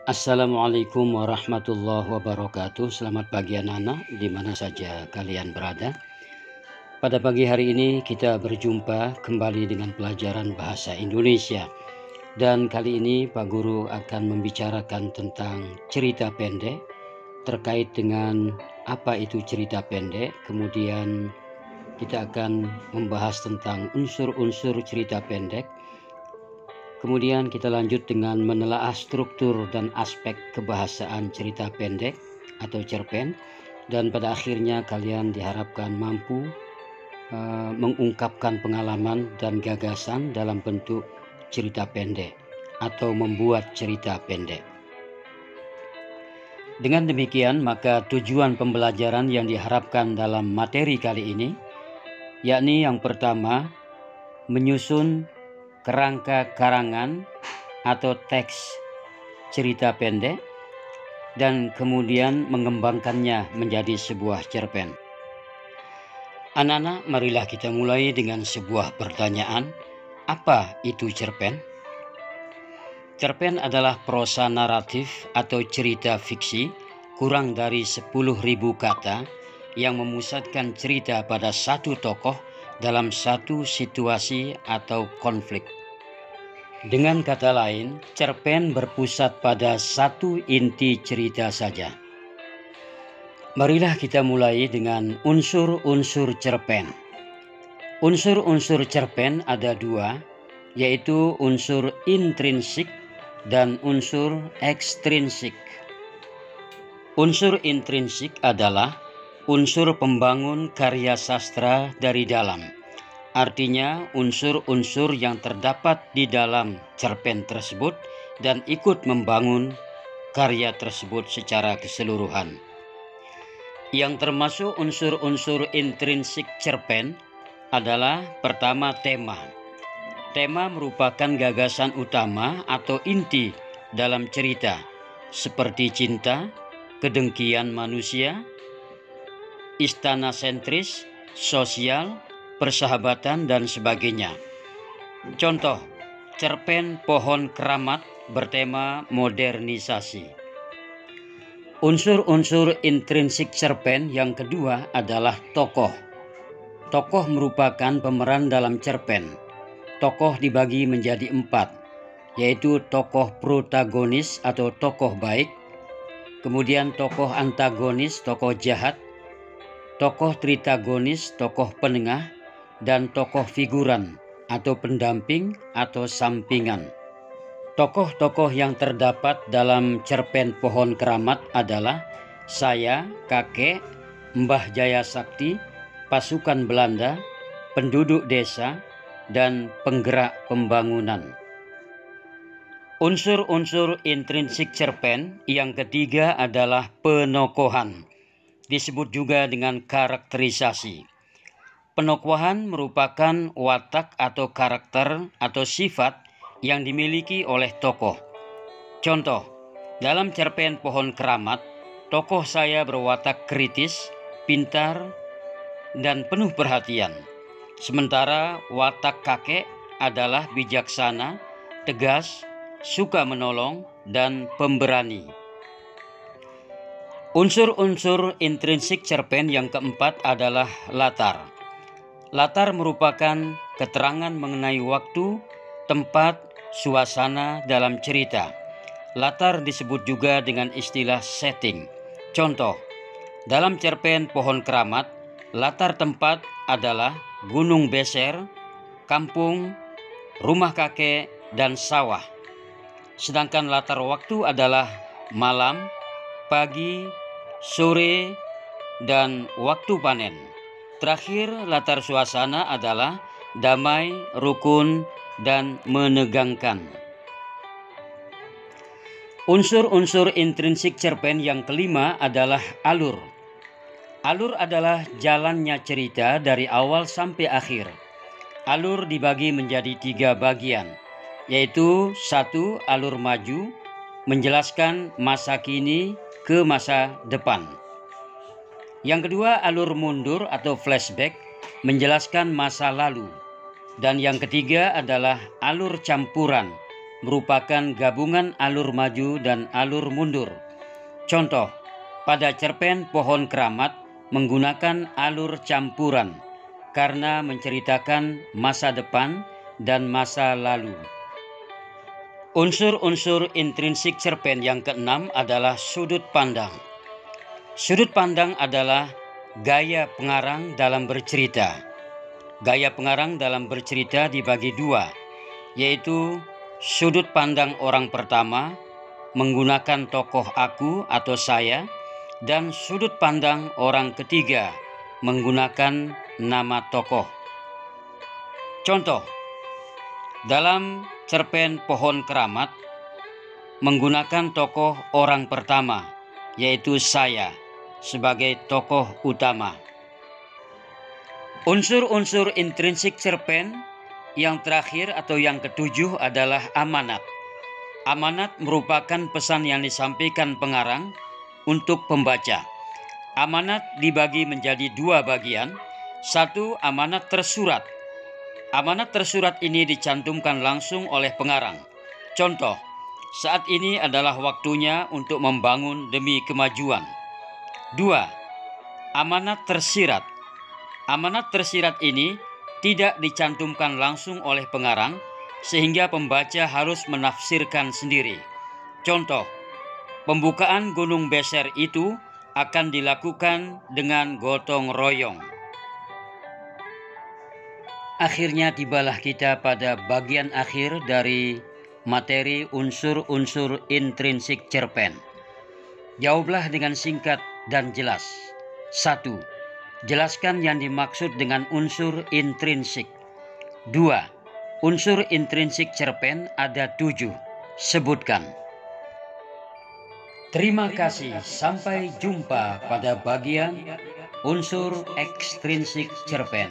Assalamualaikum warahmatullahi wabarakatuh. Selamat pagi anak-anak di mana saja kalian berada. Pada pagi hari ini kita berjumpa kembali dengan pelajaran bahasa Indonesia. Dan kali ini Pak Guru akan membicarakan tentang cerita pendek terkait dengan apa itu cerita pendek. Kemudian kita akan membahas tentang unsur-unsur cerita pendek. Kemudian kita lanjut dengan menelaah struktur dan aspek kebahasaan cerita pendek atau cerpen. Dan pada akhirnya kalian diharapkan mampu mengungkapkan pengalaman dan gagasan dalam bentuk cerita pendek atau membuat cerita pendek. Dengan demikian, maka tujuan pembelajaran yang diharapkan dalam materi kali ini, yakni yang pertama, menyusun kerangka karangan atau teks cerita pendek dan kemudian mengembangkannya menjadi sebuah cerpen. Anak-anak, marilah kita mulai dengan sebuah pertanyaan. Apa itu cerpen? Cerpen adalah prosa naratif atau cerita fiksi kurang dari 10.000 kata yang memusatkan cerita pada satu tokoh dalam satu situasi atau konflik. Dengan kata lain, cerpen berpusat pada satu inti cerita saja. Marilah kita mulai dengan unsur-unsur cerpen. Unsur-unsur cerpen ada dua, yaitu unsur intrinsik dan unsur ekstrinsik. Unsur intrinsik adalah unsur pembangun karya sastra dari dalam. Artinya unsur-unsur yang terdapat di dalam cerpen tersebut dan ikut membangun karya tersebut secara keseluruhan. Yang termasuk unsur-unsur intrinsik cerpen adalah pertama tema. Tema merupakan gagasan utama atau inti dalam cerita, seperti cinta, kedengkian manusia, istana sentris, sosial, persahabatan, dan sebagainya. Contoh, cerpen Pohon Keramat bertema modernisasi. Unsur-unsur intrinsik cerpen yang kedua adalah tokoh. Tokoh merupakan pemeran dalam cerpen. Tokoh dibagi menjadi 4, yaitu tokoh protagonis atau tokoh baik, kemudian tokoh antagonis, tokoh jahat, tokoh tritagonis, tokoh penengah, dan tokoh figuran atau pendamping atau sampingan. Tokoh-tokoh yang terdapat dalam cerpen Pohon Keramat adalah saya, kakek, Mbah Jaya Sakti, pasukan Belanda, penduduk desa, dan penggerak pembangunan. Unsur-unsur intrinsik cerpen yang ketiga adalah penokohan. Disebut juga dengan karakterisasi. Penokohan merupakan watak atau karakter atau sifat yang dimiliki oleh tokoh. Contoh, dalam cerpen Pohon Keramat, tokoh saya berwatak kritis, pintar, dan penuh perhatian. Sementara watak kakek adalah bijaksana, tegas, suka menolong, dan pemberani. Unsur-unsur intrinsik cerpen yang keempat adalah latar. Latar merupakan keterangan mengenai waktu, tempat, suasana dalam cerita. Latar disebut juga dengan istilah setting. Contoh, dalam cerpen Pohon Keramat, latar tempat adalah gunung beser, kampung, rumah kakek, dan sawah. Sedangkan latar waktu adalah malam, pagi, sore, dan waktu panen. Terakhir, latar suasana adalah damai, rukun, dan menegangkan. Unsur-unsur intrinsik cerpen yang kelima adalah alur. Alur adalah jalannya cerita dari awal sampai akhir. Alur dibagi menjadi 3 bagian, yaitu 1. Alur maju, menjelaskan masa kini ke masa depan. Yang kedua, alur mundur atau flashback, menjelaskan masa lalu. Dan yang ketiga adalah alur campuran, merupakan gabungan alur maju dan alur mundur. Contoh, pada cerpen Pohon Keramat menggunakan alur campuran karena menceritakan masa depan dan masa lalu. Unsur-unsur intrinsik cerpen yang keenam adalah sudut pandang. Sudut pandang adalah gaya pengarang dalam bercerita. Gaya pengarang dalam bercerita dibagi dua, yaitu sudut pandang orang pertama menggunakan tokoh aku atau saya, dan sudut pandang orang ketiga menggunakan nama tokoh. Contoh, dalam cerpen Pohon Keramat menggunakan tokoh orang pertama, yaitu saya sebagai tokoh utama. Unsur-unsur intrinsik cerpen yang terakhir atau yang ketujuh adalah amanat. Amanat merupakan pesan yang disampaikan pengarang untuk pembaca. Amanat dibagi menjadi dua bagian. Satu, amanat tersurat. Amanat tersurat ini dicantumkan langsung oleh pengarang. Contoh, saat ini adalah waktunya untuk membangun demi kemajuan. Dua, amanat tersirat. Amanat tersirat ini tidak dicantumkan langsung oleh pengarang, sehingga pembaca harus menafsirkan sendiri. Contoh, pembukaan Gunung Beser itu akan dilakukan dengan gotong royong. Akhirnya tibalah kita pada bagian akhir dari materi unsur-unsur intrinsik cerpen. Jawablah dengan singkat dan jelas. 1. Jelaskan yang dimaksud dengan unsur intrinsik. 2. Unsur intrinsik cerpen ada 7. Sebutkan. Terima kasih. Sampai jumpa pada bagian unsur ekstrinsik cerpen.